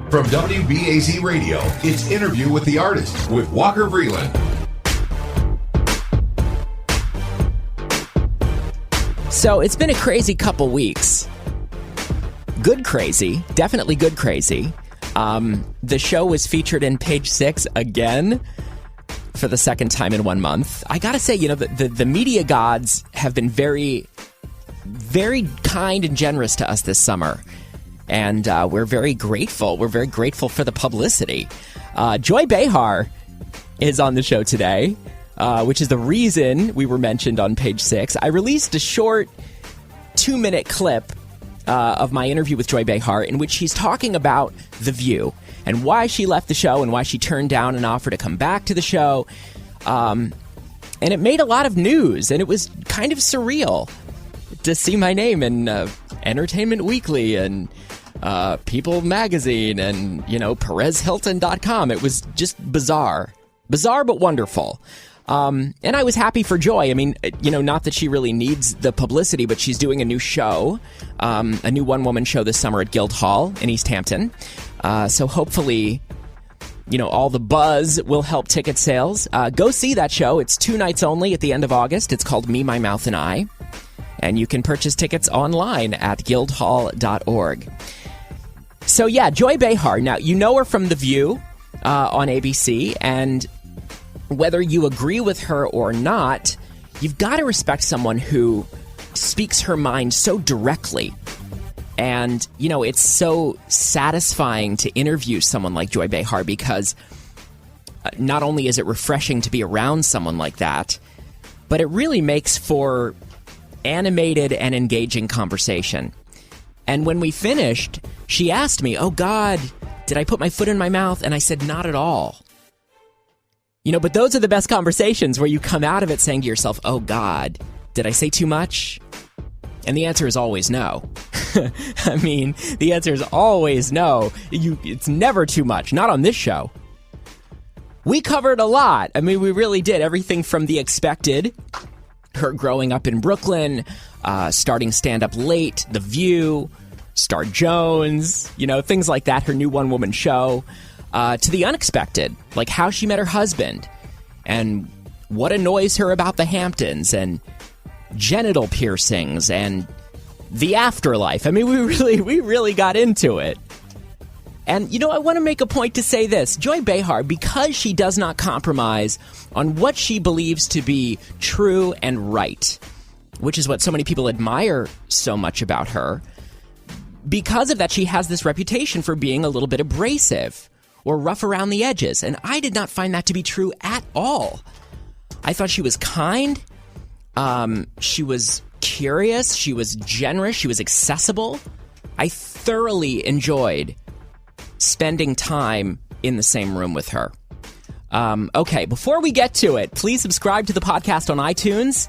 From WBAZ Radio, it's Interview with the Artist with Walker Vreeland. So it's been a crazy couple weeks. Good crazy. Definitely good crazy. The show was featured in Page Six again for the second time in 1 month. I gotta say, the media gods have been very, very kind and generous to us this summer. And we're very grateful. We're very grateful for the publicity. Joy Behar is on the show today, which is the reason we were mentioned on Page Six. I released a short 2-minute clip of my interview with Joy Behar in which she's talking about The View and why she left the show and why she turned down an offer to come back to the show. And it made a lot of news, and it was kind of surreal to see my name in Entertainment Weekly and People Magazine and, PerezHilton.com. It was just bizarre. Bizarre but wonderful. And I was happy for Joy. I mean, not that she really needs the publicity, but she's doing a new show, a new one-woman show this summer at Guildhall in East Hampton. So hopefully, all the buzz will help ticket sales. Go see that show. It's 2 nights only at the end of August. It's called Me, My Mouth, and I. And you can purchase tickets online at guildhall.org. So, yeah, Joy Behar. Now, you know her from The View on ABC, and whether you agree with her or not, you've got to respect someone who speaks her mind so directly. And, it's so satisfying to interview someone like Joy Behar because not only is it refreshing to be around someone like that, but it really makes for animated and engaging conversation. And when we finished, she asked me, "Oh, God, did I put my foot in my mouth?" And I said, "Not at all." But those are the best conversations where you come out of it saying to yourself, "Oh, God, did I say too much?" And the answer is always no. I mean, the answer is always no. It's never too much. Not on this show. We covered a lot. I mean, we really did. Everything from The Expected, her growing up in Brooklyn, starting stand-up late, The View, Star Jones, things like that, her new one-woman show, to the unexpected, like how she met her husband and what annoys her about the Hamptons and genital piercings and the afterlife. I mean, we really got into it. And, I want to make a point to say this. Joy Behar, because she does not compromise on what she believes to be true and right, which is what so many people admire so much about her, because of that, she has this reputation for being a little bit abrasive or rough around the edges. And I did not find that to be true at all. I thought she was kind. She was curious. She was generous. She was accessible. I thoroughly enjoyed spending time in the same room with her. Okay, before we get to it, please subscribe to the podcast on iTunes.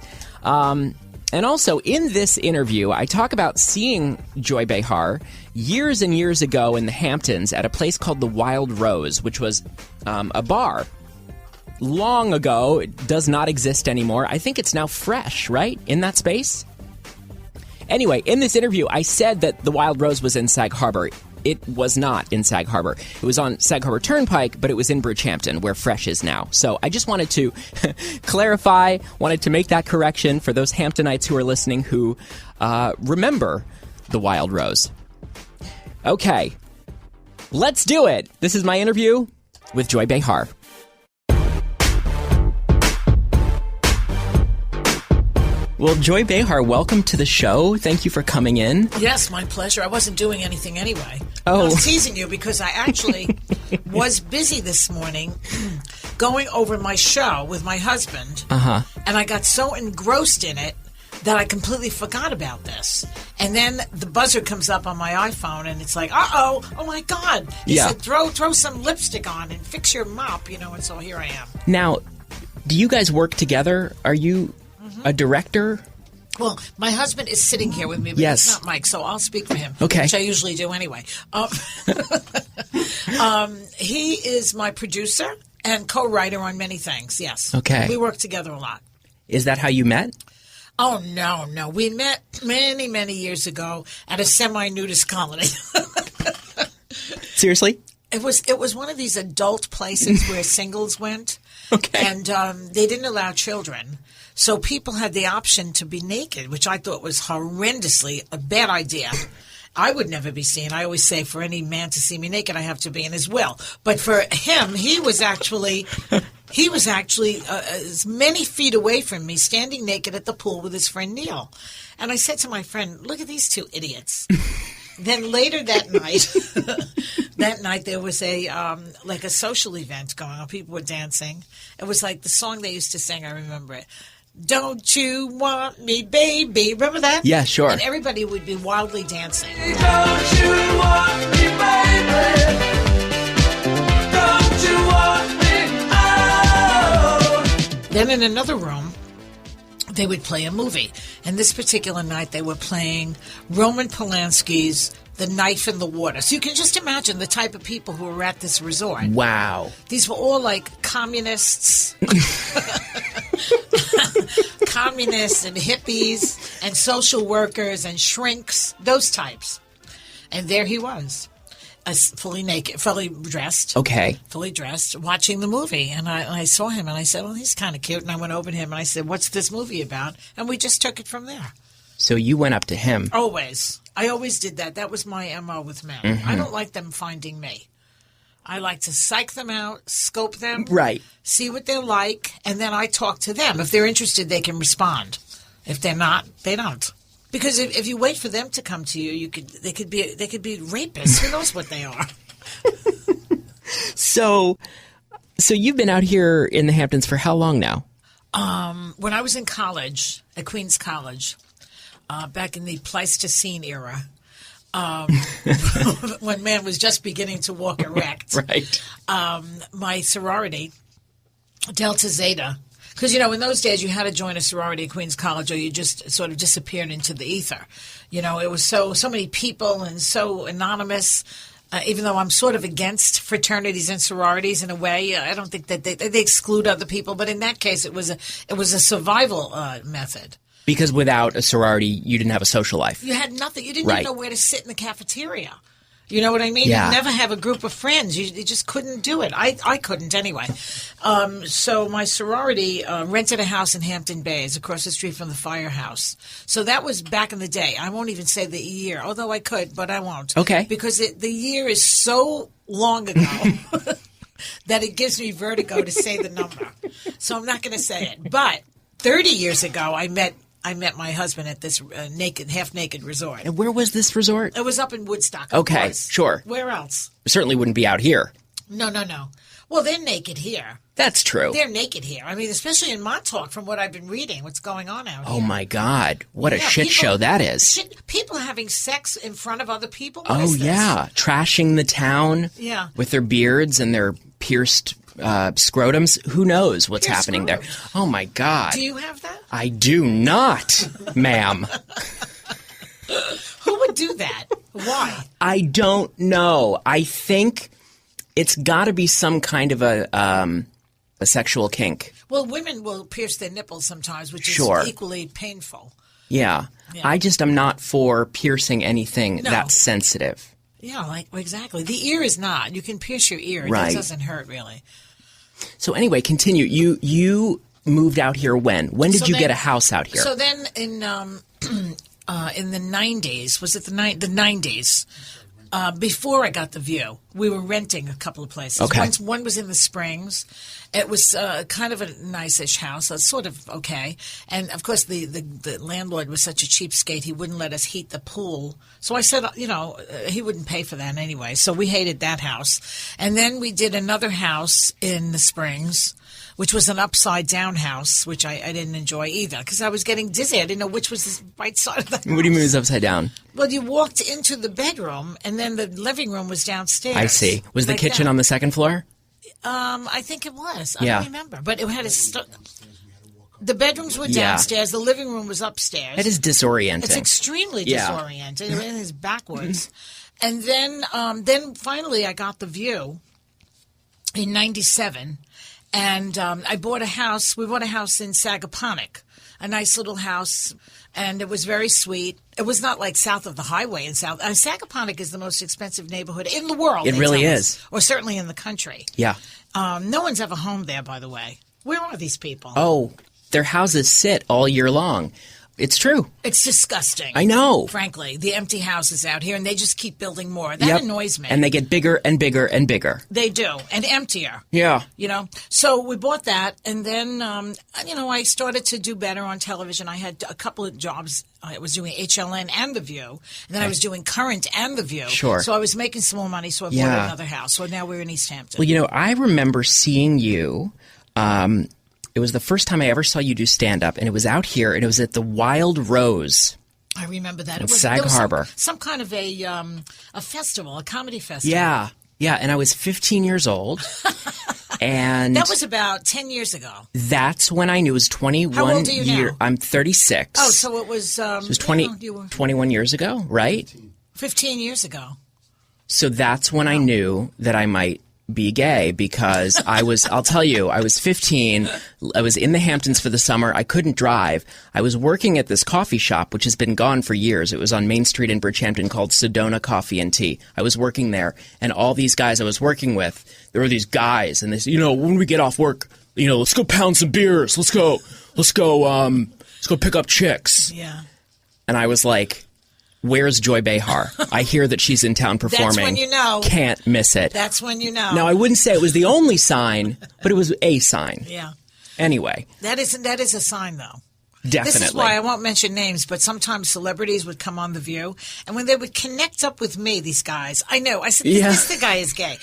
And also, in this interview, I talk about seeing Joy Behar years and years ago in the Hamptons at a place called the Wild Rose, which was a bar. Long ago, it does not exist anymore. I think it's now Fresh, right? In that space? Anyway, in this interview, I said that the Wild Rose was in Sag Harbor. It was not in Sag Harbor. It was on Sag Harbor Turnpike, but it was in Bridgehampton, where Fresh is now. So I just wanted to clarify, wanted to make that correction for those Hamptonites who are listening who remember the Wild Rose. Okay, let's do it. This is my interview with Joy Behar. Well, Joy Behar, welcome to the show. Thank you for coming in. Yes, my pleasure. I wasn't doing anything anyway. Oh. I was teasing you because I actually was busy this morning going over my show with my husband. Uh-huh. And I got so engrossed in it that I completely forgot about this. And then the buzzer comes up on my iPhone, and it's like, oh my God. He said, throw some lipstick on and fix your mop, and so here I am. Now, do you guys work together? Are you a director? Well, my husband is sitting here with me, but Yes. it's not Mike, so I'll speak for him, Okay. which I usually do anyway. He is my producer and co-writer on many things, yes. Okay. We work together a lot. Is that how you met? Oh, no. We met many, many years ago at a semi-nudist colony. Seriously? It was one of these adult places where singles went. Okay. And they didn't allow children. So people had the option to be naked, which I thought was horrendously a bad idea. I would never be seen. I always say for any man to see me naked, I have to be in his will. But for him, he was actually as many feet away from me, standing naked at the pool with his friend Neil. And I said to my friend, look at these two idiots. Then later that night, there was a social event going on. People were dancing. It was like the song they used to sing. I remember it. Don't you want me, baby? Remember that? Yeah, sure. And everybody would be wildly dancing. Don't you want me, baby? Don't you want me? Oh. Then in another room, they would play a movie. And this particular night, they were playing Roman Polanski's The Knife in the Water. So you can just imagine the type of people who were at this resort. Wow. These were all like communists. Communists and hippies and social workers and shrinks, those types. And there he was, fully naked, fully dressed. Okay. Fully dressed, watching the movie. And I saw him and I said, well, he's kind of cute. And I went over to him and I said, what's this movie about? And we just took it from there. So you went up to him. Always. I always did that. That was my MO with men. Mm-hmm. I don't like them finding me. I like to psych them out, scope them, Right. see what they're like, and then I talk to them. If they're interested, they can respond. If they're not, they don't. Because if you wait for them to come to you, they could be rapists. Who knows what they are? So you've been out here in the Hamptons for how long now? When I was in college, at Queens College, back in the Pleistocene era, when man was just beginning to walk erect. Right. My sorority, Delta Zeta, because, in those days you had to join a sorority at Queens College or you just sort of disappeared into the ether. It was so many people and so anonymous. Even though I'm sort of against fraternities and sororities in a way, I don't think that they exclude other people. But in that case, it was a survival method. Because without a sorority, you didn't have a social life. You had nothing. You didn't Right. even know where to sit in the cafeteria. You know what I mean? Yeah. You'd never have a group of friends. You just couldn't do it. I couldn't anyway. So my sorority rented a house in Hampton Bays across the street from the firehouse. So that was back in the day. I won't even say the year, although I could, but I won't. Okay. Because the year is so long ago that it gives me vertigo to say the number. So I'm not going to say it. But 30 years ago, I met my husband at this half-naked resort. And where was this resort? It was up in Woodstock, of Okay, course. sure. Where else? Certainly wouldn't be out here. No. Well, they're naked here. That's true. They're naked here. I mean, especially in Montauk, from what I've been reading, what's going on out here. Oh, my God. What a Yeah, shit show that is. People are having sex in front of other people? What Oh, is this? yeah. Trashing the town Yeah. with their beards and their pierced scrotums. Who knows what's Pierced happening there? scrotums. Oh, my God. Do you have that? I do not, ma'am. Who would do that? Why? I don't know. I think it's got to be some kind of a sexual kink. Well, women will pierce their nipples sometimes, which is Sure. equally painful. Yeah. Yeah. I just am not for piercing anything No. that sensitive. Yeah, exactly. The ear is not. You can pierce your ear. Right. It doesn't hurt, really. So anyway, continue. You moved out here when? When did So you then- get a house out here? So then in the 90s, was it the 90s? Before I got the view, we were renting a couple of places. Okay. One was in the Springs. It was kind of a nice-ish house, sort of okay. And, of course, the landlord was such a cheapskate, he wouldn't let us heat the pool. So I said, he wouldn't pay for that anyway. So we hated that house. And then we did another house in the Springs, which was an upside-down house, which I didn't enjoy either because I was getting dizzy. I didn't know which was the right side of the house. What do you mean it's upside down? Well, you walked into the bedroom, and then the living room was downstairs. I see. Was the Like kitchen that. on the second floor? I think it was. I Yeah. don't remember. But it had the bedrooms were Yeah. downstairs. The living room was upstairs. That is disorienting. It's extremely Yeah. disorienting. It is backwards. And then finally I got the view in 97. And I bought a house. We bought a house in Sagaponack. a nice little house, and it was very sweet. It was not like south of the highway in South. Sagaponack is the most expensive neighborhood in the world. It really is. Or certainly in the country. Yeah. No one's ever home there, by the way. Where are these people? Oh, their houses sit all year long. It's true. It's disgusting. I know. Frankly, the empty houses out here, and they just keep building more. That annoys me. And they get bigger and bigger and bigger. They do, and emptier. Yeah. You know, so we bought that, and then, I started to do better on television. I had a couple of jobs. I was doing HLN and The View, and then I was doing Current and The View. Sure. So I was making some more money, so I bought another house. So now we're in East Hampton. Well, you know, I remember seeing you. It was the first time I ever saw you do stand-up, and it was out here, and it was at the Wild Rose. I remember that. In Sag Harbor. Some kind of a festival, a comedy festival. Yeah, and I was 15 years old. And that was about 10 years ago. That's when I knew it was 21 How old are you now? I'm 36. Oh, so it was... it was 21 years ago, right? 15 years ago. So that's when I knew that I might be gay, because I'll tell you, I was 15. I was in the Hamptons for the summer. I couldn't drive. I was working at this coffee shop, which has been gone for years. It was on Main Street in Bridgehampton called Sedona Coffee and Tea. I was working there, and all these guys I was working with, there were these guys, and they said, when we get off work, let's go pound some beers. Let's go pick up chicks. Yeah. And I was like, where's Joy Behar? I hear that she's in town performing. That's when you know. Can't miss it. That's when you know. Now, I wouldn't say it was the only sign, but it was a sign. Yeah. Anyway. That is a sign, though. Definitely. This is why I won't mention names, but sometimes celebrities would come on The View, and when they would connect up with me, these guys, I said, this guy is gay.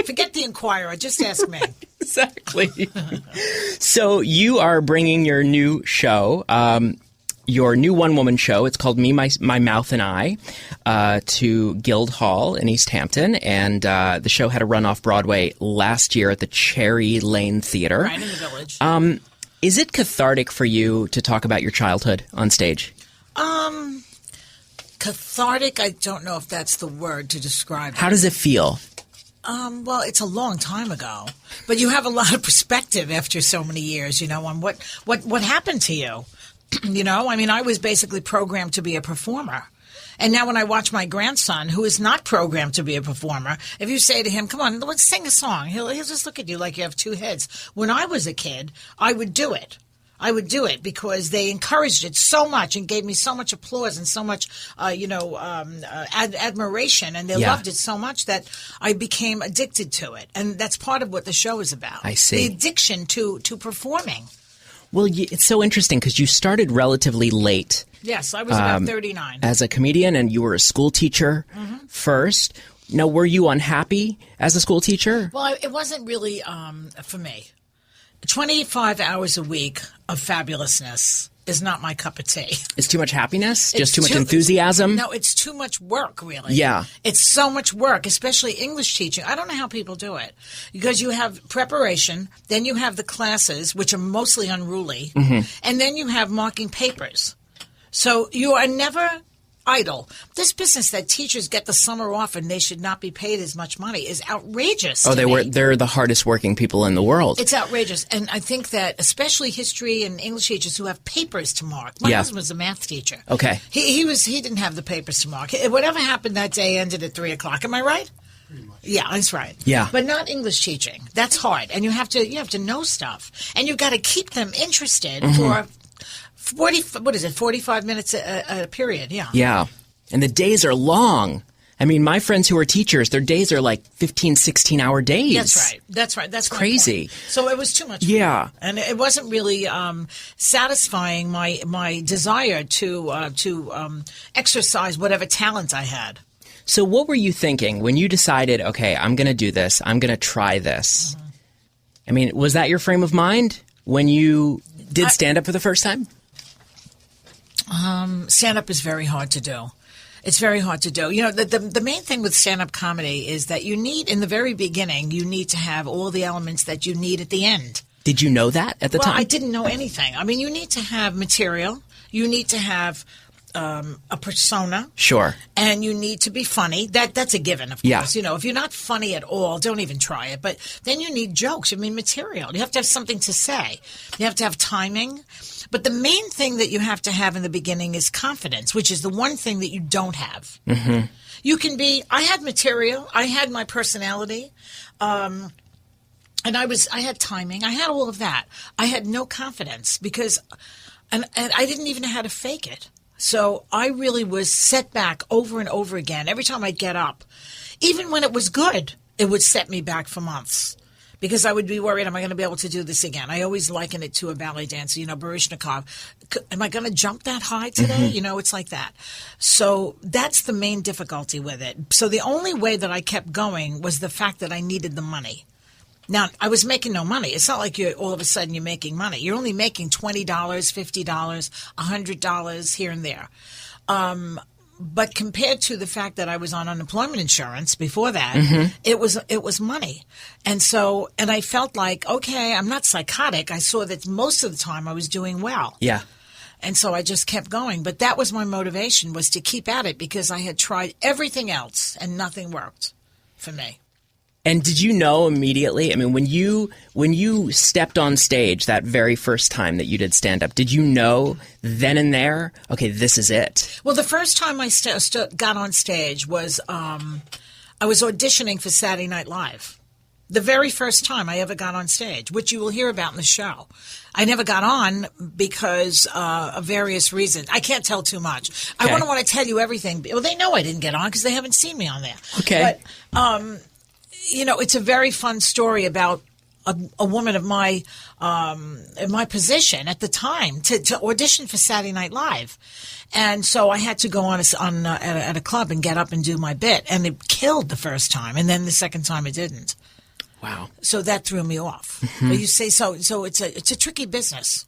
Forget the Inquirer, just ask me. Exactly. So you are bringing your new show, your new one-woman show. It's called Me, My Mouth, and I, to Guildhall in East Hampton. And the show had a run off Broadway last year at the Cherry Lane Theater. Right in the Village. Is it cathartic for you to talk about your childhood on stage? Cathartic, I don't know if that's the word to describe it. How does it feel? Well, it's a long time ago, but you have a lot of perspective after so many years, on what happened to you. I was basically programmed to be a performer. And now when I watch my grandson, who is not programmed to be a performer, if you say to him, come on, let's sing a song, he'll just look at you like you have two heads. When I was a kid, I would do it. I would do it because they encouraged it so much and gave me so much applause and so much, admiration. And they loved it so much that I became addicted to it. And that's part of what the show is about. I see. The addiction to performing. Well, it's so interesting because you started relatively late. Yes, I was about 39. As a comedian, and you were a school teacher first. Now, were you unhappy as a school teacher? Well, it wasn't really for me. 25 hours a week of fabulousness is not my cup of tea. It's too much happiness? Just too much enthusiasm? No, it's too much work, really. Yeah. It's so much work, especially English teaching. I don't know how people do it. Because you have preparation, then you have the classes, which are mostly unruly, and then you have marking papers. So you are never idle. This business that teachers get the summer off and they should not be paid as much money is outrageous. They're the hardest working people in the world. It's outrageous. And I think that especially history and English teachers who have papers to mark. My husband was a math teacher. Okay. He didn't have the papers to mark. Whatever happened that day ended at 3:00. Am I right? Yeah, that's right. Yeah. But not English teaching. That's hard. And you have to know stuff. And you've got to keep them interested for 45 minutes a period, yeah. Yeah. And the days are long. I mean, my friends who are teachers, their days are like 15, 16-hour days. That's right. That's crazy. So it was too much. Yeah. And it wasn't really satisfying my desire to exercise whatever talent I had. So what were you thinking when you decided, okay, I'm going to do this, I'm going to try this? I mean, was that your frame of mind when you did stand-up for the first time? Stand-up is very hard to do. It's very hard to do. The main thing with stand-up comedy is that you need, in the very beginning, you need to have all the elements that you need at the end. Did you know that at the time? Well, I didn't know anything. I mean, you need to have material. You need to have a persona. Sure. And you need to be funny. That's a given, of Yeah. course. You know, if you're not funny at all, don't even try it. But then you need jokes. I mean, material. You have to have something to say. You have to have timing. But the main thing that you have to have in the beginning is confidence, which is the one thing that you don't have. Mm-hmm. You can be. I had material. I had my personality. And I had timing. I had all of that. I had no confidence because, and I didn't even know how to fake it. So I really was set back over and over again. Every time I'd get up, even when it was good, it would set me back for months because I would be worried, am I going to be able to do this again? I always liken it to a ballet dancer, Baryshnikov. Am I going to jump that high today? Mm-hmm. It's like that. So that's the main difficulty with it. So the only way that I kept going was the fact that I needed the money. Now, I was making no money. It's not like all of a sudden you're making money. You're only making $20, $50, $100 here and there. But compared to the fact that I was on unemployment insurance before that, mm-hmm. it was money. And I felt like, okay, I'm not psychotic. I saw that most of the time I was doing well. Yeah. And so I just kept going. But that was my motivation, was to keep at it because I had tried everything else and nothing worked for me. And did you know immediately? I mean, when you stepped on stage that very first time that you did stand-up, did you know then and there, okay, this is it? Well, the first time I got on stage was I was auditioning for Saturday Night Live. The very first time I ever got on stage, which you will hear about in the show. I never got on because of various reasons. I can't tell too much. Okay. I wouldn't want to tell you everything. Well, they know I didn't get on because they haven't seen me on there. Okay. But, it's a very fun story about a woman of my in my position at the time to audition for Saturday Night Live, and so I had to go on at a club and get up and do my bit, and it killed the first time, and then the second time it didn't. Wow! So that threw me off. Mm-hmm. But you say so it's a tricky business.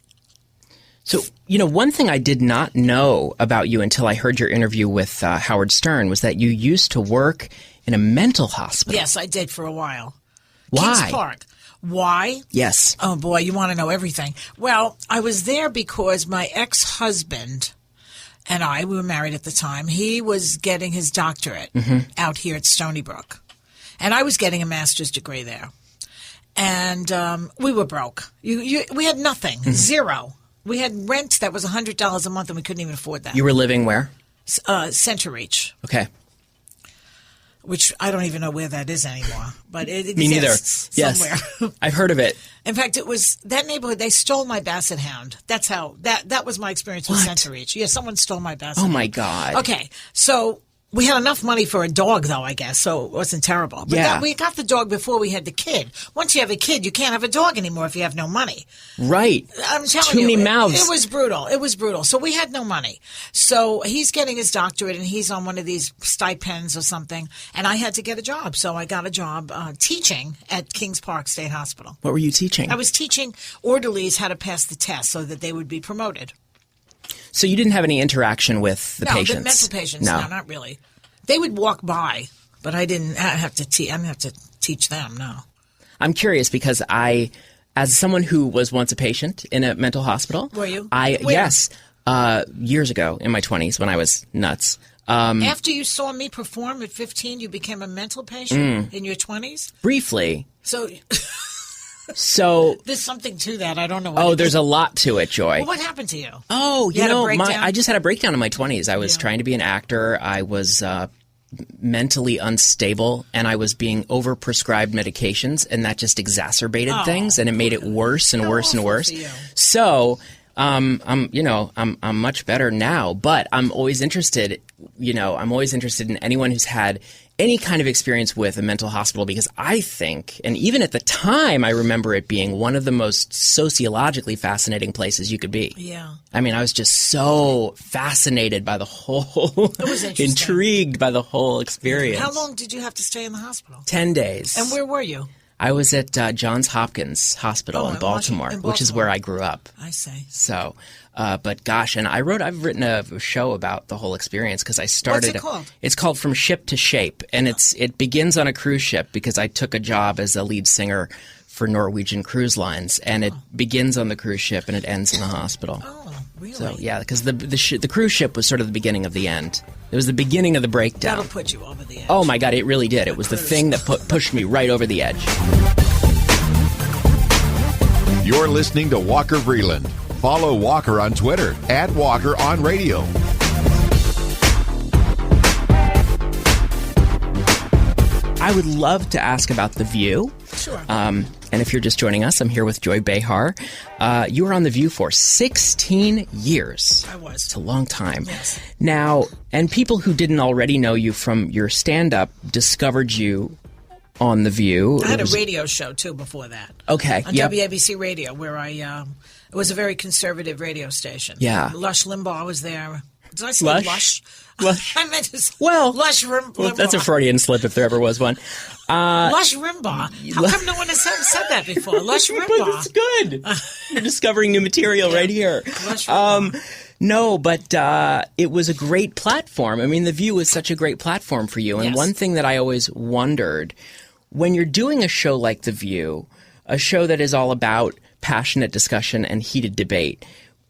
So, one thing I did not know about you until I heard your interview with Howard Stern was that you used to work in a mental hospital. Yes, I did for a while. Why? Kings Park. Why? Yes. Oh, boy, you want to know everything. Well, I was there because my ex-husband and we were married at the time. He was getting his doctorate out here at Stony Brook. And I was getting a master's degree there. And we were broke. We had nothing. Zero. We had rent that was $100 a month, and we couldn't even afford that. You were living where? Center Reach. Okay. Which I don't even know where that is anymore, but it exists. Me neither. Somewhere. Yes. I've heard of it. In fact, it was that neighborhood. They stole my basset hound. That's how that was my experience with Center Reach. Yeah, someone stole my basset. Oh my God. Okay, so we had enough money for a dog, though, I guess, so it wasn't terrible. But we got the dog before we had the kid. Once you have a kid, you can't have a dog anymore if you have no money. Right. I'm telling you. Too many mouths. It was brutal. It was brutal. So we had no money. So he's getting his doctorate, and he's on one of these stipends or something, and I had to get a job. So I got a job teaching at Kings Park State Hospital. What were you teaching? I was teaching orderlies how to pass the test so that they would be promoted. So you didn't have any interaction with the patients? No, the mental patients. No, not really. They would walk by, but I didn't have to teach them. No. I'm curious because as someone who was once a patient in a mental hospital. Were you? Yes, years ago in my 20s when I was nuts. After you saw me perform at 15, you became a mental patient in your 20s? Briefly. So there's something to that. I don't know. There's a lot to it, Joy. Well, what happened to you? I just had a breakdown in my 20s. I was trying to be an actor. I was mentally unstable, and I was being overprescribed medications, and that just exacerbated things, and it made it worse and worse and worse. So I'm much better now, but I'm always interested. I'm always interested in anyone who's had any kind of experience with a mental hospital, because I think, and even at the time, I remember it being one of the most sociologically fascinating places you could be. Yeah. I mean, I was just so fascinated by the whole, it was interesting. Intrigued by the whole experience. How long did you have to stay in the hospital? 10 days. And where were you? I was at Johns Hopkins Hospital in Baltimore, which is where I grew up. I see. So, but gosh, and I've written a show about the whole experience because I started. What's it called? It's called From Ship to Shape, and it begins on a cruise ship because I took a job as a lead singer for Norwegian Cruise Lines, and it begins on the cruise ship and it ends in the hospital. Oh, Really? So yeah, because the cruise ship was sort of the beginning of the end. It was the beginning of the breakdown. That'll put you over the edge. Oh my God, it really did. It was the thing that pushed me right over the edge. You're listening to Walker Vreeland. Follow Walker on Twitter @WalkerOnRadio. I would love to ask about The View. Sure. And if you're just joining us, I'm here with Joy Behar. You were on The View for 16 years. I was. It's a long time. Yes. Now, and people who didn't already know you from your stand-up discovered you on The View. I had a radio show, too, before that. Okay. On WABC Radio, where it was a very conservative radio station. Yeah. Lush Limbaugh was there. Did I say Lush? Lush? Lush. I meant to say Lush Limbaugh. Well, that's a Freudian slip if there ever was one. Lush Rimbaugh. How come no one has said that before? Lush But Rimbaugh. it's good. You're discovering new material right here. Lush Rimbaugh. No, but it was a great platform. I mean, The View was such a great platform for you. And Yes. one thing that I always wondered, when you're doing a show like The View, a show that is all about passionate discussion and heated debate,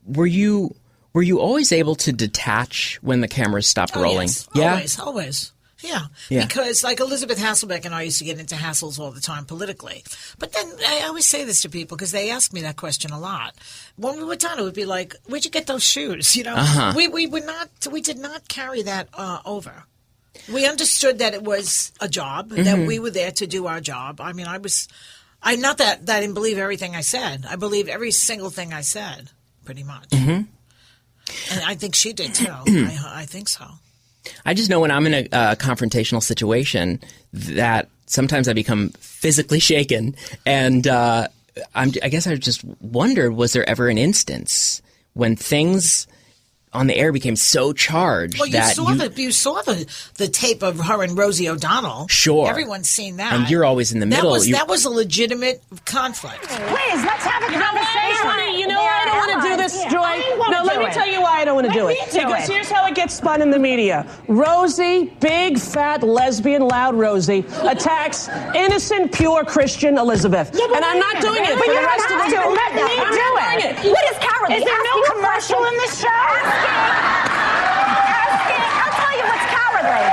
were you always able to detach when the cameras stopped rolling? Yes. Yeah? Always. Yeah. Yeah. Because like Elizabeth Hasselbeck and I used to get into hassles all the time politically. But then I always say this to people because they ask me that question a lot. When we were done, it would be like, where'd you get those shoes? You know, we did not carry that over. We understood that it was a job, that we were there to do our job. I mean, I'm not that I didn't believe everything I said. I believed every single thing I said, pretty much. Mm-hmm. And I think she did, too. I think so. I just know when I'm in a confrontational situation that sometimes I become physically shaken. And I guess I just wondered, was there ever an instance when things on the air became so charged that you saw the tape of her and Rosie O'Donnell. Sure. Everyone's seen that. And you're always in the middle. That was a legitimate conflict. Please, let's have a conversation. You know why I don't want to do this, Joy? No, let me tell you why I don't want to do it. Because here's how it gets spun in the media. Rosie, big, fat, lesbian, loud Rosie, attacks innocent, pure Christian Elizabeth. And I'm not doing it for the rest of the Let me do it. What is cowardly? Is there no commercial in this show? Asking. I'll tell you what's cowardly.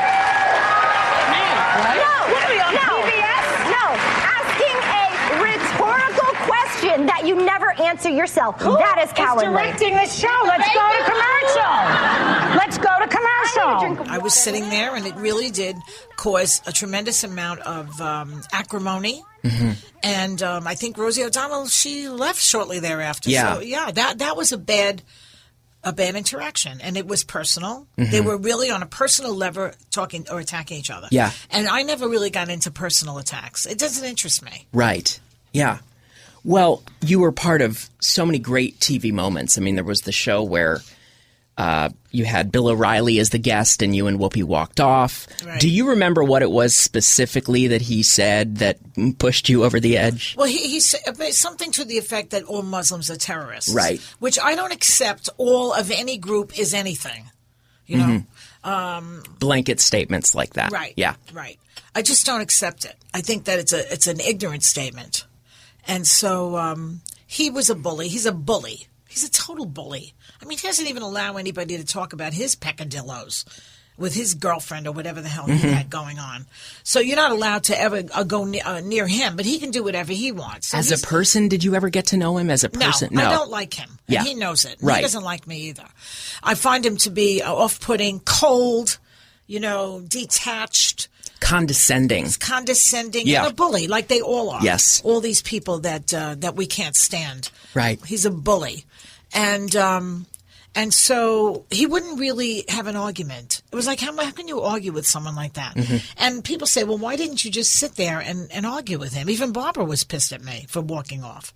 No. Asking a rhetorical question that you never answer yourself. That is cowardly. Directing the show. Let's go to commercial. I was sitting there, and it really did cause a tremendous amount of acrimony. Mm-hmm. And I think Rosie O'Donnell, she left shortly thereafter. Yeah. So, yeah, that was a bad interaction, and it was personal. Mm-hmm. They were really on a personal level talking or attacking each other. Yeah. And I never really got into personal attacks. It doesn't interest me. Right. Yeah. Well, you were part of so many great TV moments. I mean, there was the show where you had Bill O'Reilly as the guest and you and Whoopi walked off. Right. Do you remember what it was specifically that he said that pushed you over the edge? Well, he said something to the effect that all Muslims are terrorists. Right. Which I don't accept. All of any group is anything. You know? Mm-hmm. Blanket statements like that. Right. Yeah. Right. I just don't accept it. I think that it's an ignorant statement. And so he was a bully. He's a bully. He's a total bully. I mean, he doesn't even allow anybody to talk about his peccadillos with his girlfriend or whatever the hell he had going on. So you're not allowed to ever go near him, but he can do whatever he wants. So as a person, did you ever get to know him as a person? No, I don't like him. Yeah. And he knows it. Right. He doesn't like me either. I find him to be off-putting, cold, detached. Condescending. He's condescending Yeah. and a bully, like they all are. Yes. All these people that we can't stand. Right. He's a bully. And so he wouldn't really have an argument. It was like, how can you argue with someone like that? Mm-hmm. And people say, well, why didn't you just sit there and argue with him? Even Barbara was pissed at me for walking off.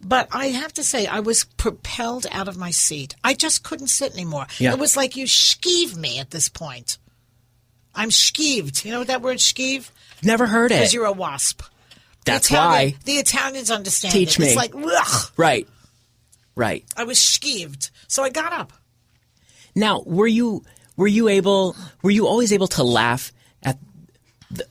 But I have to say, I was propelled out of my seat. I just couldn't sit anymore. Yeah. It was like you skeeved me at this point. I'm skeeved. You know what that word skeeve? Never heard it. Because you're a wasp. That's why. The Italians understand Teach it. me. It's like, ugh. Right. Right. I was skeeved. So I got up. Now, were you always able to laugh at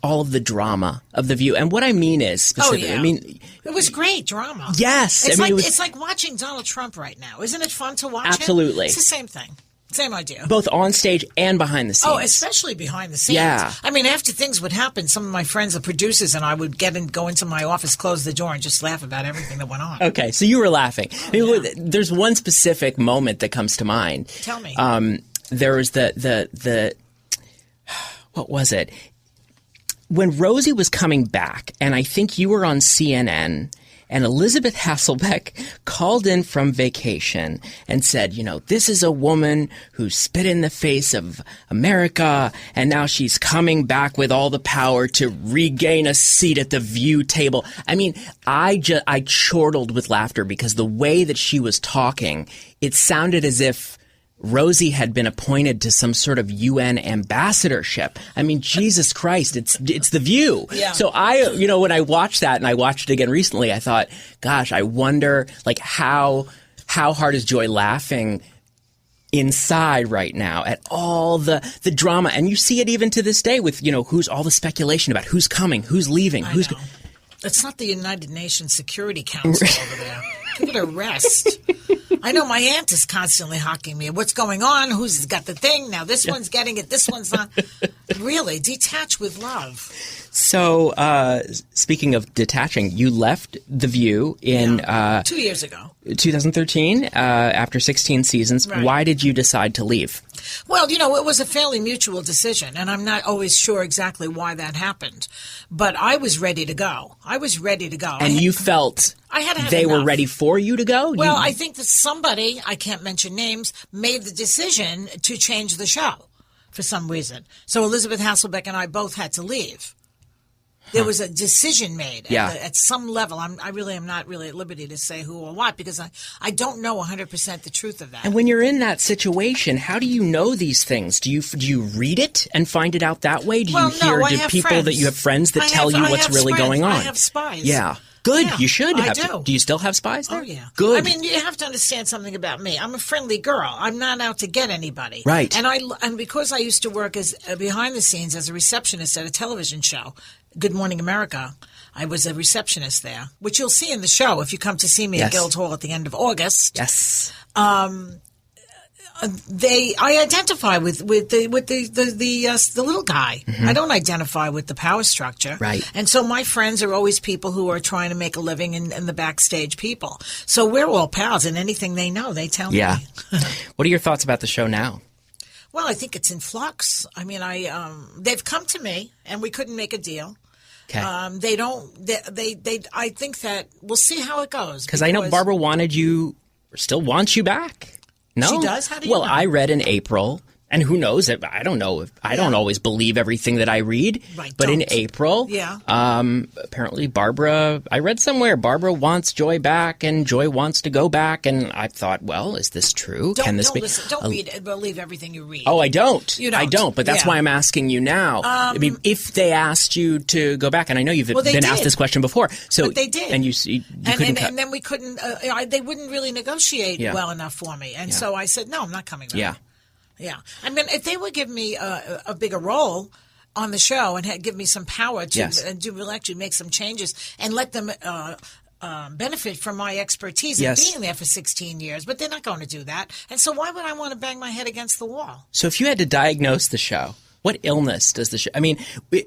all of the drama of The View. And what I mean is specifically, I mean, it was great drama. Yes. It's, I mean, it's like watching Donald Trump right now. Isn't it fun to watch Absolutely. him? It's the same thing. Same idea. Both on stage and behind the scenes. Oh, especially behind the scenes. Yeah. I mean, after things would happen, some of my friends, the producers, and I would go into my office, close the door, and just laugh about everything that went on. Okay, so you were laughing. There's one specific moment that comes to mind. Tell me. There was the what was it? When Rosie was coming back, and I think you were on CNN, and Elizabeth Hasselbeck called in from vacation and said, this is a woman who spit in the face of America, and now she's coming back with all the power to regain a seat at the View table. I mean, I chortled with laughter because the way that she was talking, it sounded as if Rosie had been appointed to some sort of UN ambassadorship. I mean, Jesus Christ, it's The View. Yeah. So when I watched that, and I watched it again recently, I thought, gosh, I wonder how hard is Joy laughing inside right now at all the drama. And you see it even to this day with, who's all the speculation about who's coming, who's leaving, It's not the United Nations Security Council over there. Give it a rest. I know my aunt is constantly hawking me. What's going on? Who's got the thing? Now this one's getting it. This one's not. Really, detach with love. So, speaking of detaching, you left The View in 2 years ago. 2013, after 16 seasons. Right. Why did you decide to leave? Well, it was a fairly mutual decision, and I'm not always sure exactly why that happened. But I was ready to go. And you felt they were ready for you to go? Well, I think that somebody, I can't mention names, made the decision to change the show for some reason. So Elizabeth Hasselbeck and I both had to leave. There was a decision made at some level. I really am not really at liberty to say who or what because I don't know 100% the truth of that. And when you're in that situation, how do you know these things? Do you read it and find it out that way? Do you hear people that you have friends that tell you what's really going on? I have spies. Yeah. Good. Yeah, you should have. I do. Do you still have spies there? Oh, yeah. Good. I mean, you have to understand something about me. I'm a friendly girl. I'm not out to get anybody. Right. And because I used to work as behind the scenes as a receptionist at a television show, Good Morning America, I was a receptionist there, which you'll see in the show if you come to see me at Guildhall at the end of August. Yes. I identify with the little guy. Mm-hmm. I don't identify with the power structure. Right. And so my friends are always people who are trying to make a living and the backstage people. So we're all pals, and anything they know, they tell me. Yeah. What are your thoughts about the show now? Well, I think it's in flux. I mean, they've come to me, and we couldn't make a deal. Okay. I think that we'll see how it goes. Because I know Barbara still wants you back. No? She does? How do you know? I read in April, and who knows? I don't know. I don't always believe everything that I read. Right, but in don't. April, apparently I read somewhere, Barbara wants Joy back, and Joy wants to go back. And I thought, well, is this true? Can this be? Don't believe everything you read. Oh, I don't. You don't. I don't. But that's why I'm asking you now. I mean, if they asked you to go back, and I know you've been asked this question before. So but they did. And you couldn't cut. And then we couldn't, they wouldn't really negotiate well enough for me. And so I said, no, I'm not coming back. Yeah. Yeah. I mean, if they would give me a bigger role on the show and give me some power to actually make some changes and let them benefit from my expertise in being there for 16 years. But they're not going to do that. And so why would I want to bang my head against the wall? So if you had to diagnose the show, what illness does the show – I mean,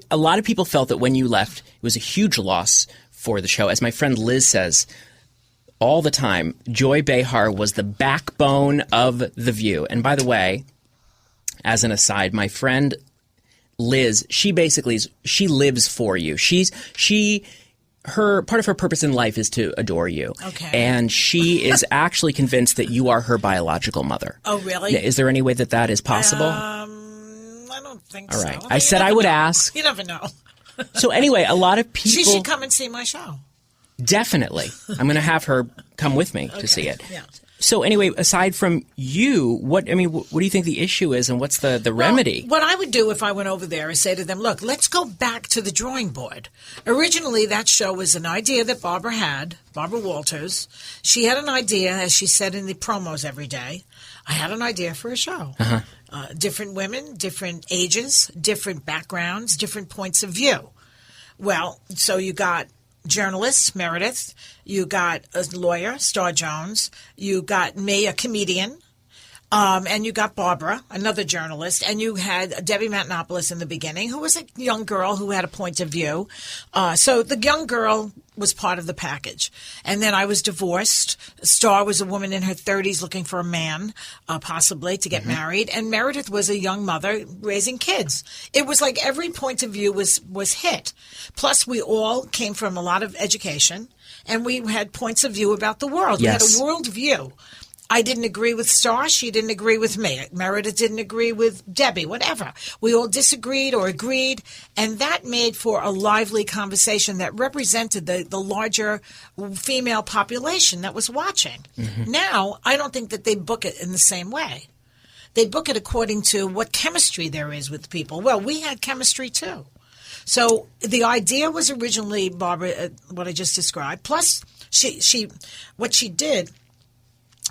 a lot of people felt that when you left, it was a huge loss for the show. As my friend Liz says – all the time, Joy Behar was the backbone of The View. And by the way, as an aside, my friend Liz, she lives for you. Part of her purpose in life is to adore you. Okay. And she is actually convinced that you are her biological mother. Oh, really? Is there any way that is possible? I don't think so. All right. I said I would ask. You never know. So anyway, a lot of people... She should come and see my show. Definitely. I'm going to have her come with me to see it. Yeah. So anyway, aside from you, what do you think the issue is, and what's the remedy? What I would do if I went over there is say to them, look, let's go back to the drawing board. Originally, that show was an idea that Barbara Walters. She had an idea, as she said in the promos every day. I had an idea for a show. Different women, different ages, different backgrounds, different points of view. Well, so you got journalist, Meredith. You got a lawyer, Star Jones. You got me, a comedian. And you got Barbara, another journalist, and you had Debbie Matenopoulos in the beginning, who was a young girl who had a point of view. So the young girl was part of the package. And then I was divorced. Star was a woman in her 30s looking for a man, possibly, to get married. And Meredith was a young mother raising kids. It was like every point of view was hit. Plus, we all came from a lot of education, and we had points of view about the world. Yes. We had a world view. I didn't agree with Star. She didn't agree with me. Meredith didn't agree with Debbie, whatever. We all disagreed or agreed, and that made for a lively conversation that represented the larger female population that was watching. Now, I don't think that they book it in the same way. They book it according to what chemistry there is with people. Well, we had chemistry too. So the idea was originally, Barbara, what I just described. Plus, what she did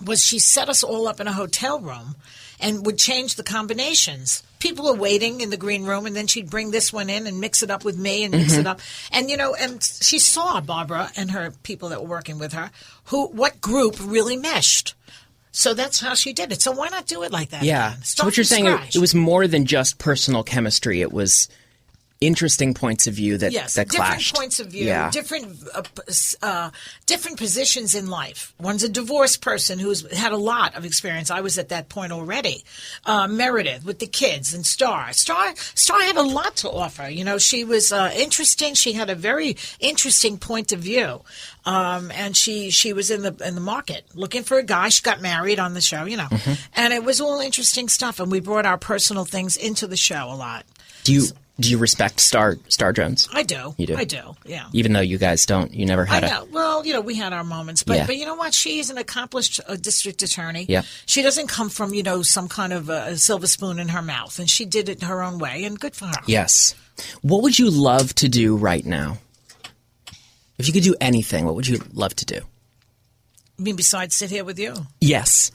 was she set us all up in a hotel room and would change the combinations. People are waiting in the green room, and then she'd bring this one in and mix it up with me and mix it up. And, and she saw, Barbara and her people that were working with her, what group really meshed. So that's how she did it. So why not do it like that? Yeah. Again? So what you're saying, it was more than just personal chemistry. It was interesting points of view that different clashed. Points of view, different positions in life. One's a divorced person who's had a lot of experience. I was at that point already. Meredith with the kids, and Star had a lot to offer. She was interesting. She had a very interesting point of view. And she was in the market looking for a guy. She got married on the show, and it was all interesting stuff. And we brought our personal things into the show a lot. Do you respect Star Jones? I do. You do? I do, yeah. Even though you guys don't, you never had I know. Well, we had our moments. But you know what? She's an accomplished district attorney. Yeah. She doesn't come from, some kind of a silver spoon in her mouth. And she did it her own way, and good for her. Yes. What would you love to do right now? If you could do anything, what would you love to do? You mean besides sit here with you? Yes.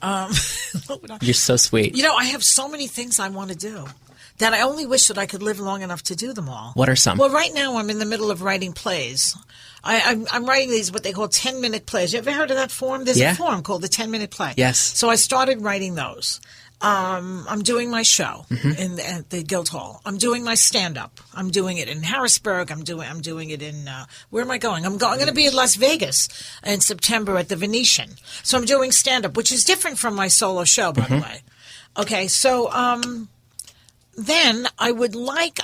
You're so sweet. I have so many things I want to do that I only wish that I could live long enough to do them all. What are some? Well, right now I'm in the middle of writing plays. I'm writing these, what they call 10-minute plays. You ever heard of that form? There's a form called the 10-minute play. Yes. So I started writing those. I'm doing my show at the Guildhall. I'm doing my stand-up. I'm doing it in Harrisburg. I'm doing it in where am I going? I'm going to be in Las Vegas in September at the Venetian. So I'm doing stand-up, which is different from my solo show, by the way. Okay, so then I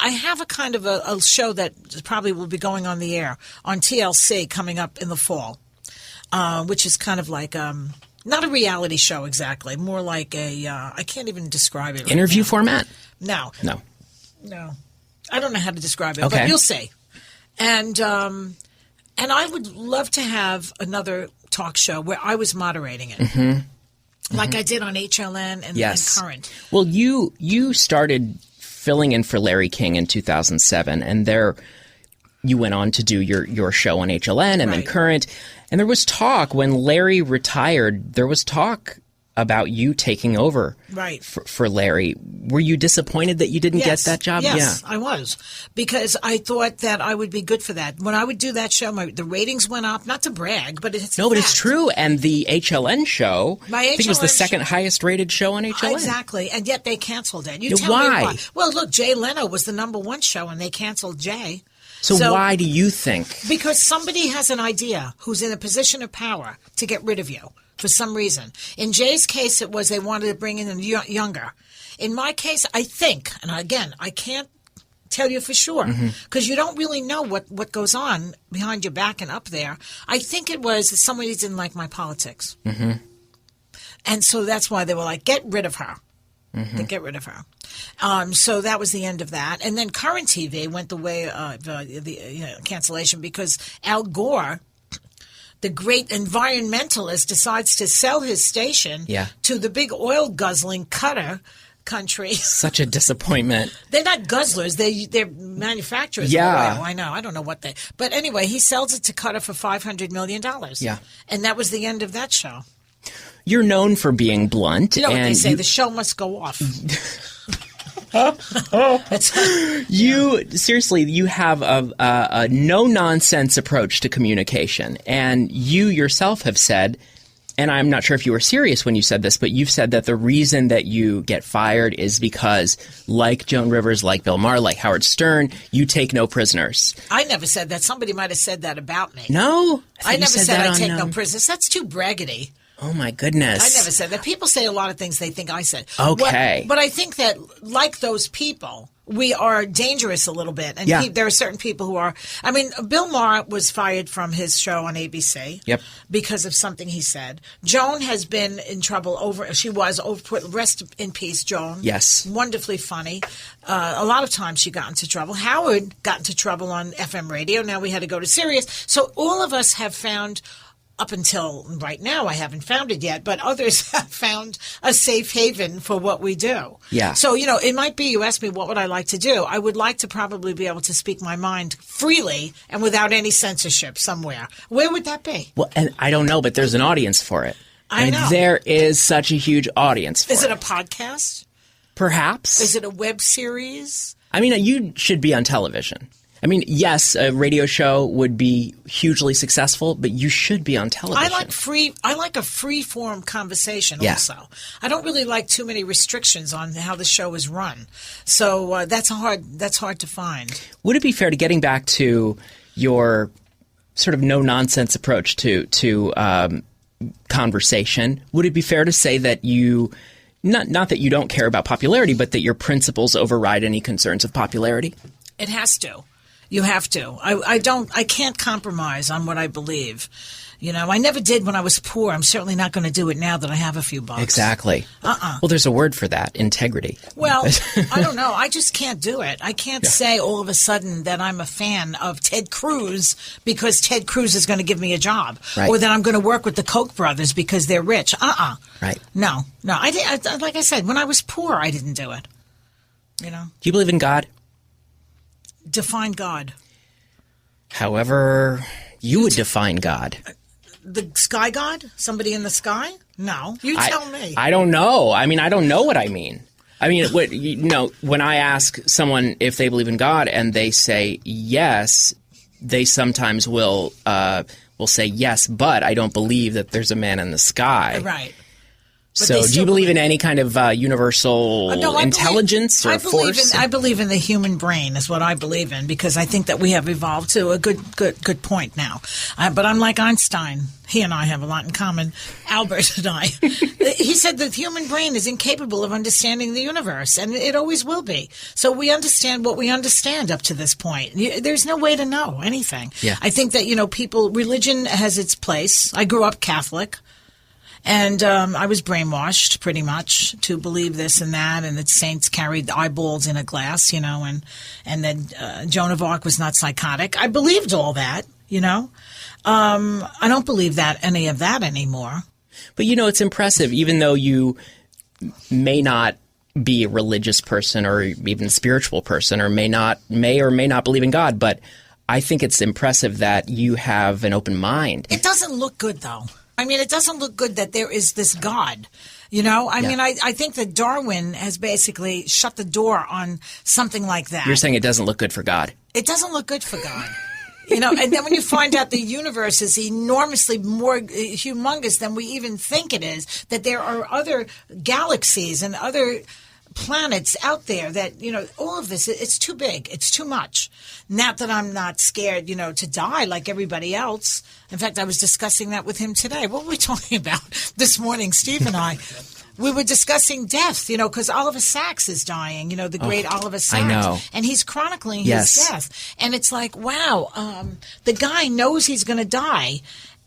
have a kind of a show that probably will be going on the air on TLC coming up in the fall, which is kind of like not a reality show exactly, more like I can't even describe it. Interview format? No. I don't know how to describe it, okay. But you'll see. And I would love to have another talk show where I was moderating it. Like I did on HLN and Current. Well, you started filling in for Larry King in 2007, and there you went on to do your show on HLN and then Current. And there was talk when Larry retired, there was talk about you taking over for Larry. Were you disappointed that you didn't get that job? Yes, I was, because I thought that I would be good for that. When I would do that show, the ratings went up, not to brag, but it's but it's true. And the HLN show, I think it was the second highest rated show on HLN. Exactly, and yet they canceled it. You tell me why? Well, look, Jay Leno was the #1 show, and they canceled Jay. So why do you think? Because somebody has an idea who's in a position of power to get rid of you. For some reason. In Jay's case, it was they wanted to bring in a younger. In my case, I think, and again, I can't tell you for sure, because you don't really know what goes on behind your back and up there. I think it was that somebody didn't like my politics. And so that's why they were like, get rid of her. Get rid of her. So that was the end of that. And then Current TV went the way of the cancellation because Al Gore, the great environmentalist, decides to sell his station to the big oil guzzling Qatar country. Such a disappointment. They're not guzzlers. They're manufacturers of oil. I know. I don't know what they... But anyway, he sells it to Qatar for $500 million. Yeah. And that was the end of that show. you're known for being blunt. You know what and they say, the show must go off. Seriously, you have a no-nonsense approach to communication. And you yourself have said, and I'm not sure if you were serious when you said this, but you've said that the reason that you get fired is because, like Joan Rivers, like Bill Maher, like Howard Stern, you take no prisoners. I never said that. Somebody might have said that about me. No? I never said I take no prisoners. That's too braggedy. Oh, my goodness. I never said that. People say a lot of things they think I said. Okay. But I think that, like those people, we are dangerous a little bit. And there are certain people who are. I mean, Bill Maher was fired from his show on ABC because of something he said. Joan has been in trouble rest in peace, Joan. Yes. Wonderfully funny. A lot of times she got into trouble. Howard got into trouble on FM radio. Now we had to go to Sirius. So all of us have found, up until right now, I haven't found it yet, but others have found a safe haven for what we do. Yeah. So, it might be, you asked me, what would I like to do? I would like to probably be able to speak my mind freely and without any censorship somewhere. Where would that be? Well, and I don't know, but there's an audience for it. I know. There is such a huge audience for it. Is it a podcast? Perhaps. Is it a web series? I mean, you should be on television. I mean, yes, a radio show would be hugely successful, but you should be on television. I like a free form conversation also. I don't really like too many restrictions on how the show is run. So that's hard to find. Would it be fair, to getting back to your sort of no-nonsense approach to conversation, would it be fair to say that you, not that you don't care about popularity, but that your principles override any concerns of popularity? It has to. You have to. I can't compromise on what I believe. I never did when I was poor. I'm certainly not going to do it now that I have a few bucks. Exactly. Well, there's a word for that, integrity. Well, I don't know. I just can't do it. I can't say all of a sudden that I'm a fan of Ted Cruz because Ted Cruz is going to give me a job. Right. Or that I'm going to work with the Koch brothers because they're rich. Right. No. Like I said, when I was poor, I didn't do it. Do you believe in God? Define God. However you would define God. The sky god? Somebody in the sky? No. You tell me. I don't know. I mean, I don't know what I mean. I mean, when I ask someone if they believe in God and they say yes, they sometimes will say yes, but I don't believe that there's a man in the sky. Right. So do you believe in any kind of universal intelligence or force? I believe in the human brain is what I believe in, because I think that we have evolved to a good point now. But I'm like Einstein. He and I have a lot in common, Albert and I. He said that the human brain is incapable of understanding the universe, and it always will be. So we understand what we understand up to this point. There's no way to know anything. Yeah. I think that, religion has its place. I grew up Catholic. And I was brainwashed pretty much to believe this and that, and that saints carried eyeballs in a glass, and that Joan of Arc was not psychotic. I believed all that, I don't believe any of that anymore. But, it's impressive, even though you may not be a religious person or even a spiritual person or may or may not believe in God, but I think it's impressive that you have an open mind. It doesn't look good, though. I mean, it doesn't look good that there is this God, I mean, I think that Darwin has basically shut the door on something like that. You're saying it doesn't look good for God. It doesn't look good for God. And then when you find out the universe is enormously more humongous than we even think it is, that there are other galaxies and other planets out there that, all of this, it's too big. It's too much. Not that I'm not scared, to die like everybody else. In fact, I was discussing that with him today. What were we talking about this morning, Steve and I? We were discussing death, because Oliver Sacks is dying, the great Oliver Sacks. I know. And he's chronicling his death. And it's like, wow, the guy knows he's going to die.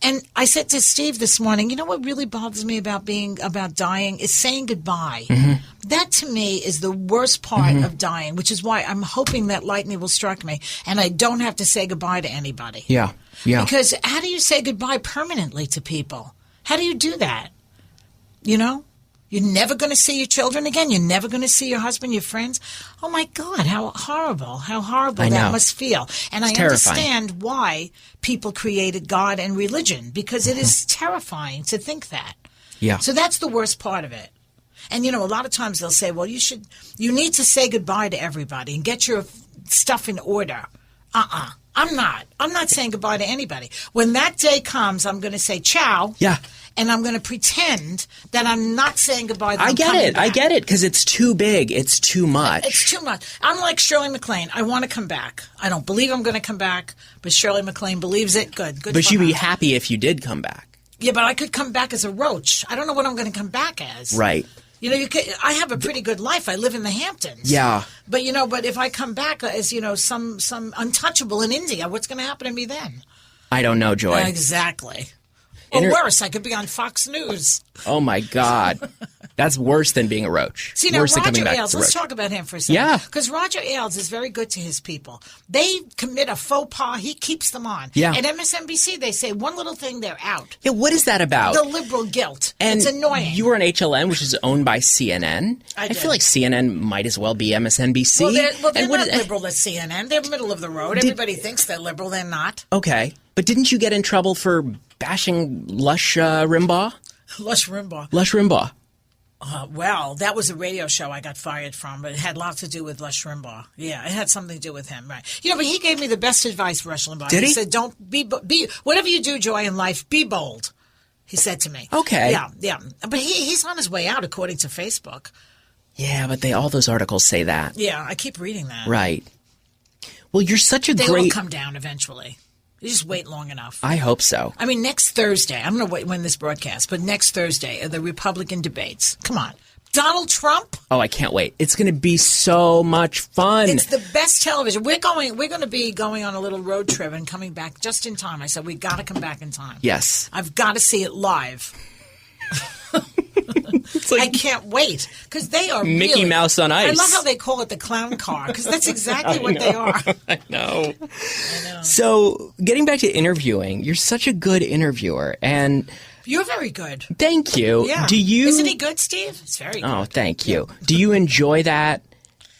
And I said to Steve this morning, what really bothers me about dying is saying goodbye. Mm-hmm. That to me is the worst part of dying, which is why I'm hoping that lightning will strike me and I don't have to say goodbye to anybody. Yeah. Yeah. Because how do you say goodbye permanently to people? How do you do that? You're never going to see your children again. You're never going to see your husband, your friends. Oh, my God, how horrible that must feel. And it's I understand why people created God and religion, because it is terrifying to think that. Yeah. So that's the worst part of it. And, a lot of times they'll say, well, you need to say goodbye to everybody and get your stuff in order. I'm not saying goodbye to anybody. When that day comes, I'm going to say ciao. Yeah. And I'm going to pretend that I'm not saying goodbye. I get it, because it's too big. It's too much. It's too much. I'm like Shirley MacLaine. I want to come back. I don't believe I'm going to come back, but Shirley MacLaine believes it. Good. But you'd be happy if you did come back. Yeah, but I could come back as a roach. I don't know what I'm going to come back as. Right. I have a pretty good life. I live in the Hamptons. Yeah. But, but if I come back as, some untouchable in India, what's going to happen to me then? I don't know, Joy. Exactly. Or worse, I could be on Fox News. Oh, my God. That's worse than being a roach. See, now, worse than Roger coming back Ailes, as a let's roach. talk about him for a second. Yeah. Because Roger Ailes is very good to his people. They commit a faux pas, he keeps them on. Yeah. At MSNBC, they say one little thing, they're out. Yeah, what is that about? The liberal guilt. And it's annoying. You were on HLN, which is owned by CNN. I feel like CNN might as well be MSNBC. Well, they're not liberal at CNN. They're middle of the road. Everybody thinks they're liberal. They're not. Okay. But didn't you get in trouble for bashing Lush Rimbaugh? Lush Rimbaugh. Lush Rimbaugh. Well, that was a radio show I got fired from, but it had lots to do with Lush Rimbaugh. Yeah, it had something to do with him, right? But he gave me the best advice, Rush Limbaugh. Did he? He said, "Don't be whatever you do, Joy, in life, be bold." He said to me. Okay. Yeah. But he's on his way out, according to Facebook. Yeah, but all those articles say that. Yeah, I keep reading that. Right. Well, you're such a They great. will come down eventually. You just wait long enough. I hope so. I mean, next Thursday, I'm going to win this broadcast, but next Thursday are the Republican debates. Come on. Donald Trump? Oh, I can't wait. It's going to be so much fun. It's the best television. We're going to be going on a little road trip and coming back just in time. I said, we got to come back in time. Yes. I've got to see it live. I can't wait because they are Mickey Mouse on ice. I love how they call it the clown car because that's exactly what they are. I know. So, getting back to interviewing, you're such a good interviewer, and you're very good. Thank you. Yeah. Isn't he good, Steve? It's very good. Oh, thank you. Do you enjoy that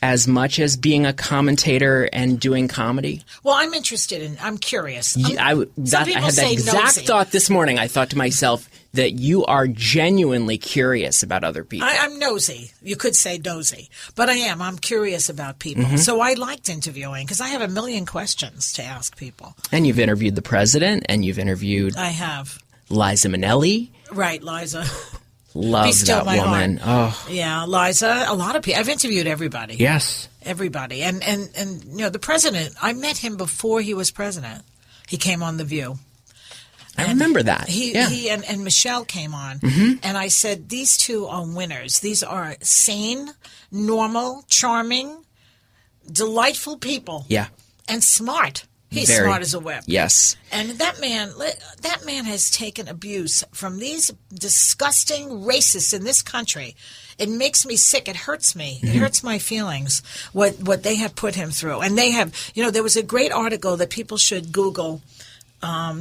as much as being a commentator and doing comedy? Well, I'm interested I'm curious. I had that exact thought this morning. I thought to myself that you are genuinely curious about other people. I'm nosy. You could say nosy. But I am. I'm curious about people. Mm-hmm. So I liked interviewing because I have a million questions to ask people. And you've interviewed the president, and you've interviewed... I have. Liza Minnelli. Right, Liza. Love that woman. Oh. Yeah, Liza. A lot of people. I've interviewed everybody. Yes. Everybody. And the president, I met him before he was president. He came on The View. I remember that. He and Michelle came on. Mm-hmm. And I said, these two are winners. These are sane, normal, charming, delightful people. Yeah. And smart. He's Very smart as a whip. Yes. And that man has taken abuse from these disgusting racists in this country. It makes me sick. It hurts me. Mm-hmm. It hurts my feelings what they have put him through. And they have, there was a great article that people should Google.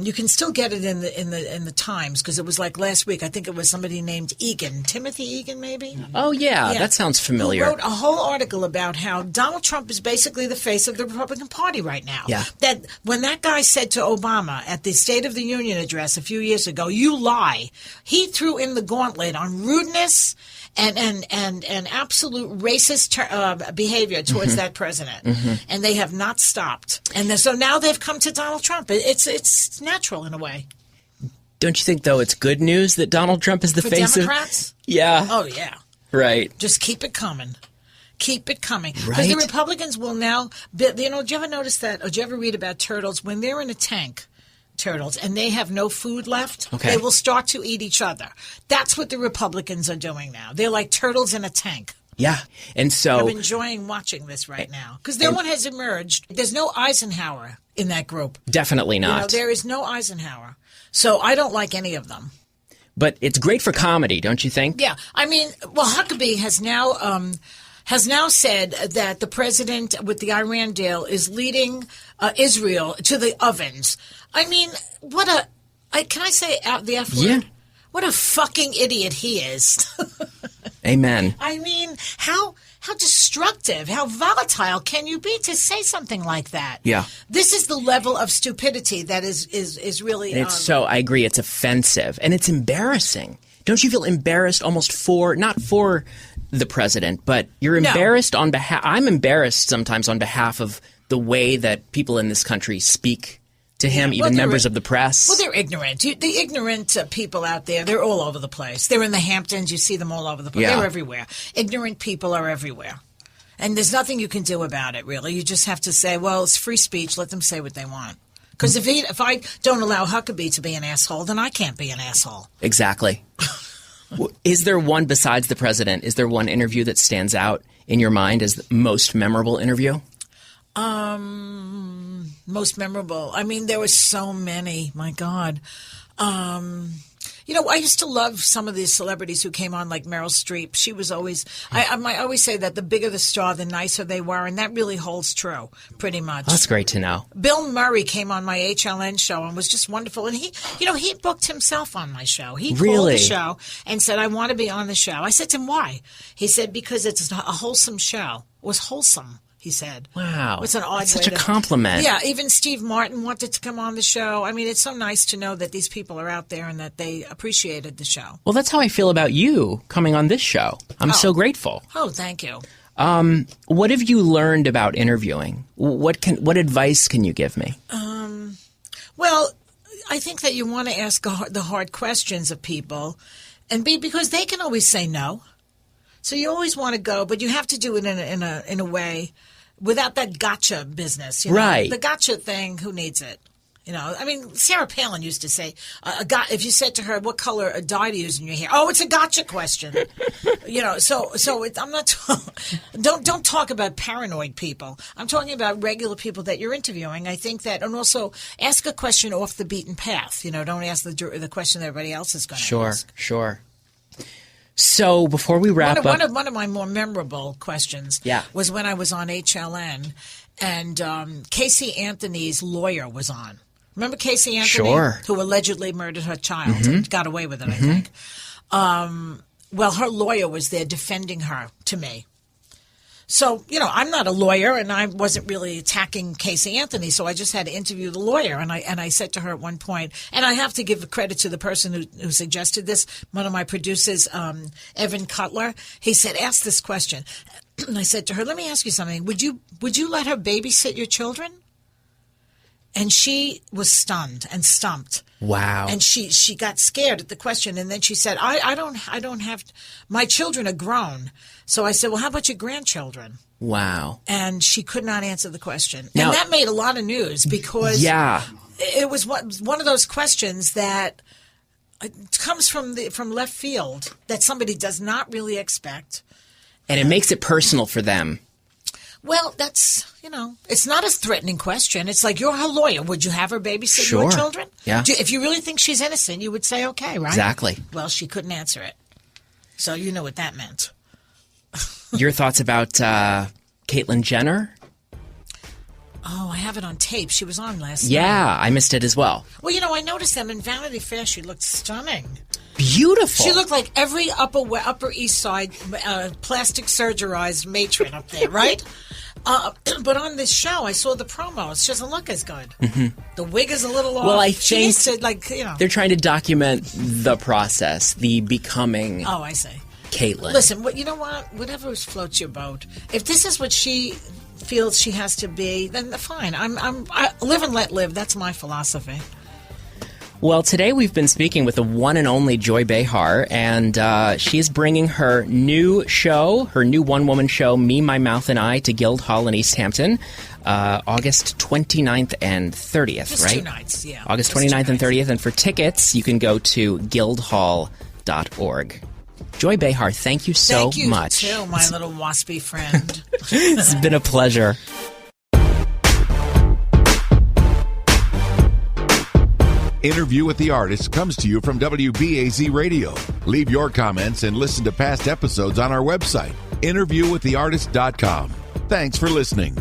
You can still get it in the Times because it was like last week. I think it was somebody named Egan, Timothy Egan, maybe. Oh yeah, that sounds familiar. Who wrote a whole article about how Donald Trump is basically the face of the Republican Party right now. Yeah. That when that guy said to Obama at the State of the Union address a few years ago, "You lie," he threw in the gauntlet on rudeness and absolute racist behavior towards that president, and they have not stopped. And so now they've come to Donald Trump. It's natural in a way. Don't you think, though, it's good news that Donald Trump is the face Democrats? of? Yeah. Oh yeah. Right. Just keep it coming. Keep it coming. Right. Because the Republicans will now. Did you ever notice that? Or did you ever read about turtles when they're in a tank? Turtles, and they have no food left, they will start to eat each other. That's what the Republicans are doing now. They're like turtles in a tank. Yeah. And so I'm enjoying watching this right now because no one has emerged. There's no Eisenhower in that group. Definitely not. There is no Eisenhower. So I don't like any of them. But it's great for comedy, don't you think? Yeah. I mean, well, Huckabee has now said that the president with the Iran deal is leading Israel to the ovens. I mean, can I say the F word? Yeah. What a fucking idiot he is. Amen. I mean, how destructive, how volatile can you be to say something like that? Yeah. This is the level of stupidity that is really... I agree, it's offensive, and it's embarrassing. Don't you feel embarrassed almost not for the president, but you're embarrassed on behalf... I'm embarrassed sometimes on behalf of the way that people in this country speak to him, even members of the press. Well, they're ignorant. The ignorant people out there, they're all over the place. They're in the Hamptons. You see them all over the place. Yeah. They're everywhere. Ignorant people are everywhere. And there's nothing you can do about it, really. You just have to say, well, it's free speech. Let them say what they want. Because if I don't allow Huckabee to be an asshole, then I can't be an asshole. Exactly. Is there one, besides the president, is there one interview that stands out in your mind as the most memorable interview? Most memorable. I mean, there were so many. My God. I used to love some of these celebrities who came on, like Meryl Streep. She was always, I always say that the bigger the star, the nicer they were, and that really holds true, pretty much. That's great to know. Bill Murray came on my HLN show and was just wonderful. And he booked himself on my show. He called the show and said, I want to be on the show. I said to him, why? He said, because it's a wholesome show. It was wholesome. He said, wow. It's an odd That's such a compliment. Yeah, even Steve Martin wanted to come on the show. I mean, it's so nice to know that these people are out there and that they appreciated the show. Well, that's how I feel about you coming on this show. I'm so grateful. Oh, thank you. What have you learned about interviewing? What advice can you give me? Well, I think that you want to ask the hard questions of people, and because they can always say no. So you always want to go, but you have to do it in a way without that gotcha business. Right. The gotcha thing, who needs it? I mean, Sarah Palin used to say, if you said to her, what color dye do you use in your hair? Oh, it's a gotcha question. I'm not, don't talk about paranoid people. I'm talking about regular people that you're interviewing. I think that, and also ask a question off the beaten path. Don't ask the question that everybody else is going to ask. Sure. So before we wrap up... One of my more memorable questions was when I was on HLN and Casey Anthony's lawyer was on. Remember Casey Anthony? Sure. Who allegedly murdered her child and got away with it, I think. Well, her lawyer was there defending her to me. So, I'm not a lawyer, and I wasn't really attacking Casey Anthony, so I just had to interview the lawyer. And I said to her at one point, and I have to give credit to the person who suggested this, one of my producers, Evan Cutler. He said, ask this question. And I said to her, let me ask you something. Would you let her babysit your children? And she was stunned and stumped. Wow. And she got scared at the question, and then she said, I don't have, my children are grown. So I said, well, how about your grandchildren? Wow. And she could not answer the question. Now, and that made a lot of news because it was one of those questions that comes from left field that somebody does not really expect. And it makes it personal for them. Well, that's, it's not a threatening question. It's like, you're her lawyer. Would you have her babysit your children? Yeah. If you really think she's innocent, you would say, okay, right? Exactly. Well, she couldn't answer it. So you know what that meant. Your thoughts about Caitlyn Jenner? Oh, I have it on tape. She was on last night. Yeah, I missed it as well. Well, I noticed them in Vanity Fair. She looked stunning. Beautiful. She looked like every Upper East Side plastic surgerized matron up there, right? But on this show, I saw the promos. She doesn't look as good. Mm-hmm. The wig is a little off. Well, I think they're trying to document the process, the becoming. Oh, I see. Caitlyn. Listen, you know what? Whatever floats your boat. If this is what she feels she has to be, then fine. I live and let live. That's my philosophy. Well, today we've been speaking with the one and only Joy Behar, and she's bringing her new show, her new one-woman show, Me, My Mouth, and I, to Guildhall in East Hampton, August 29th and 30th, Just right? 2 nights, yeah. August 29th and 30th, and for tickets, you can go to guildhall.org. Joy Behar, thank you so much. Thank you, too, my little waspy friend. It's been a pleasure. Interview with the Artist comes to you from WBAZ Radio. Leave your comments and listen to past episodes on our website, interviewwiththeartist.com. Thanks for listening.